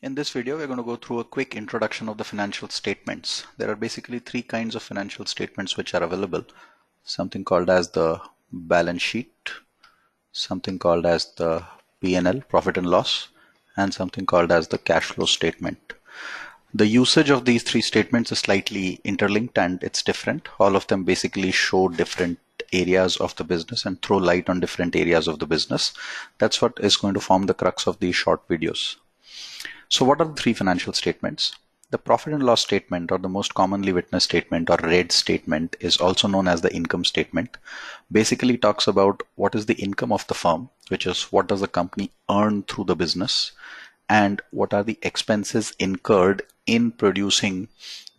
In this video, we're going to go through a quick introduction of the financial statements. There are basically three kinds of financial statements which are available. Something called as the balance sheet, something called as the P&L, profit and loss, and something called as the cash flow statement. The usage of these three statements is slightly interlinked and it's different. All of them basically show different areas of the business and throw light on different areas of the business. That's what is going to form the crux of these short videos. So what are the three financial statements? The profit and loss statement, or the most commonly witnessed statement, or RED statement, is also known as the income statement. Basically talks about what is the income of the firm, which is what does the company earn through the business, and what are the expenses incurred in producing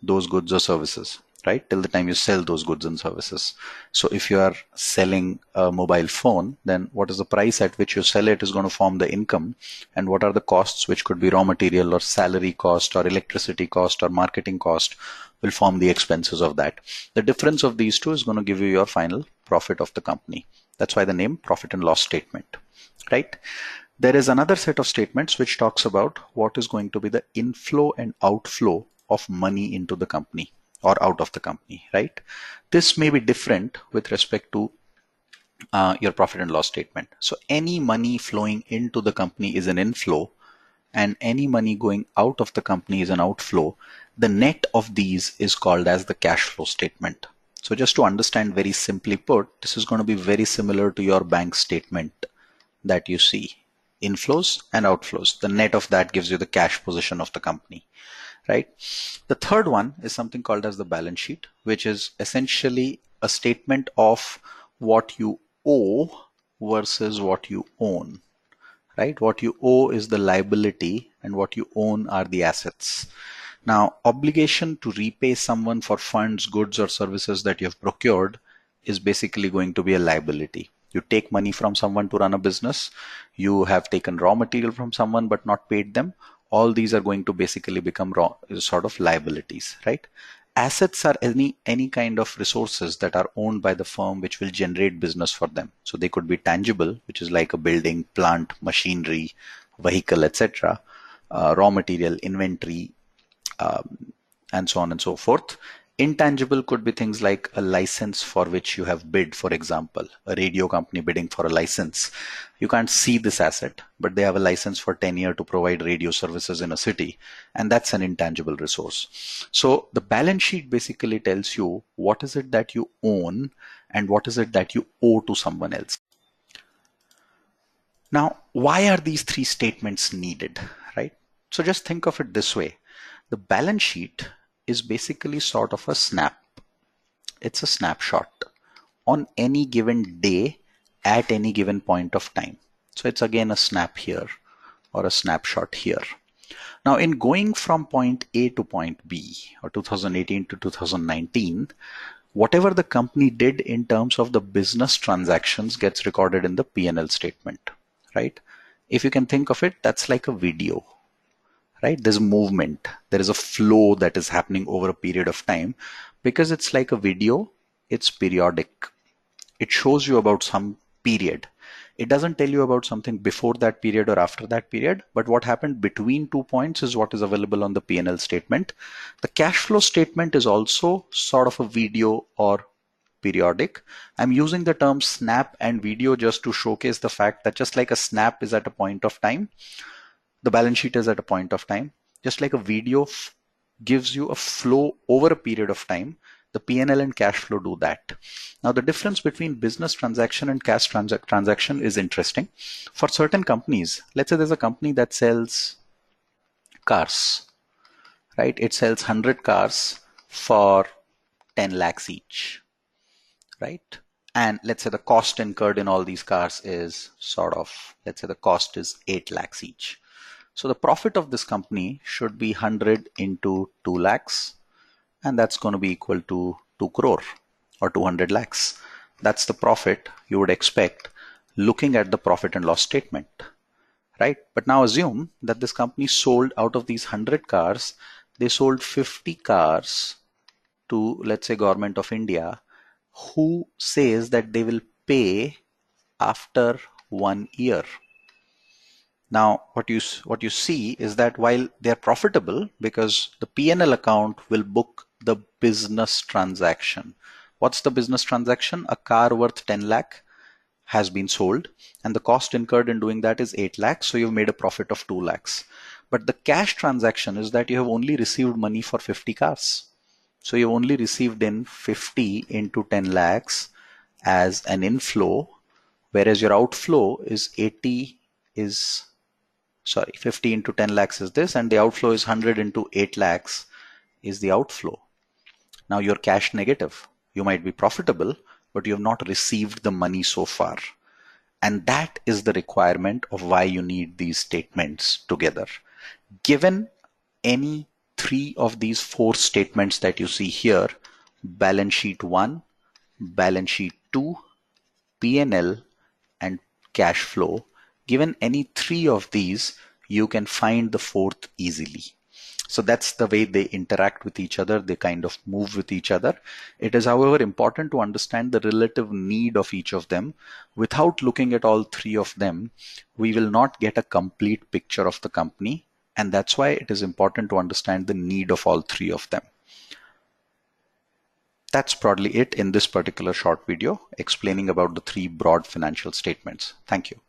those goods or services, right? Till the time you sell those goods and services. So if you are selling a mobile phone, then what is the price at which you sell it is going to form the income, and what are the costs, which could be raw material or salary cost or electricity cost or marketing cost, will form the expenses of that. The difference of these two is going to give you your final profit of the company. That's why the name profit and loss statement, right? There is another set of statements which talks about what is going to be the inflow and outflow of money into the company or out of the company, right? This may be different with respect to your profit and loss statement. So any money flowing into the company is an inflow, and any money going out of the company is an outflow. The net of these is called as the cash flow statement. So just to understand, very simply put, this is going to be very similar to your bank statement that you see. Inflows and outflows. The net of that gives you the cash position of the company, right? The third one is something called as the balance sheet, which is essentially a statement of what you owe versus what you own, right? What you owe is the liability and what you own are the assets. Now, obligation to repay someone for funds, goods, or services that you have procured is basically going to be a liability. You take money from someone to run a business, you have taken raw material from someone but not paid them. All these are going to basically become sort of liabilities, right? Assets are any kind of resources that are owned by the firm which will generate business for them. So they could be tangible, which is like a building, plant, machinery, vehicle, etc. Raw material, inventory, and so on and so forth. Intangible could be things like a license for which you have bid, for example, a radio company bidding for a license. You can't see this asset, but they have a license for 10 years to provide radio services in a city, and that's an intangible resource. So the balance sheet basically tells you what is it that you own and what is it that you owe to someone else. Now, why are these three statements needed, right? So just think of it this way. The balance sheet is basically sort of a snap. It's a snapshot on any given day at any given point of time. So it's again a snap here or a snapshot here. Now, in going from point A to point B, or 2018 to 2019, whatever the company did in terms of the business transactions gets recorded in the P&L statement, right? If you can think of it, that's like a video, right? There's movement, there is a flow that is happening over a period of time. Because it's like a video, it's periodic. It shows you about some period. It doesn't tell you about something before that period or after that period, but what happened between 2 points is what is available on the P&L statement. The cash flow statement is also sort of a video or periodic. I'm using the term snap and video just to showcase the fact that just like a snap is at a point of time, the balance sheet is at a point of time. Just like a video gives you a flow over a period of time, the P&L and cash flow do that. Now, the difference between business transaction and cash transaction is interesting. For certain companies, let's say there's a company that sells cars, right? It sells 100 cars for 10 lakhs each, right? And let's say the cost incurred in all these cars is let's say the cost is 8 lakhs each. So the profit of this company should be 100 into 2 lakhs, and that's going to be equal to 2 crore or 200 lakhs. That's the profit you would expect looking at the profit and loss statement, right? But now assume that this company sold, out of these 100 cars, they sold 50 cars to, let's say, Government of India, who says that they will pay after 1 year. Now, what you see is that while they're profitable, because the P&L account will book the business transaction. What's the business transaction? A car worth 10 lakh has been sold, and the cost incurred in doing that is 8 lakhs, so you've made a profit of 2 lakhs. But the cash transaction is that you have only received money for 50 cars. So you only received in 50 into 10 lakhs as an inflow, whereas your outflow is 50 into 10 lakhs is this, and the outflow is 100 into 8 lakhs is the outflow. Now you're cash negative. You might be profitable, but you have not received the money so far. And that is the requirement of why you need these statements together. Given any three of these four statements that you see here, balance sheet 1, balance sheet 2, P&L, and cash flow, given any three of these, you can find the fourth easily. So that's the way they interact with each other. They kind of move with each other. It is, however, important to understand the relative need of each of them. Without looking at all three of them, we will not get a complete picture of the company. And that's why it is important to understand the need of all three of them. That's probably it in this particular short video explaining about the three broad financial statements. Thank you.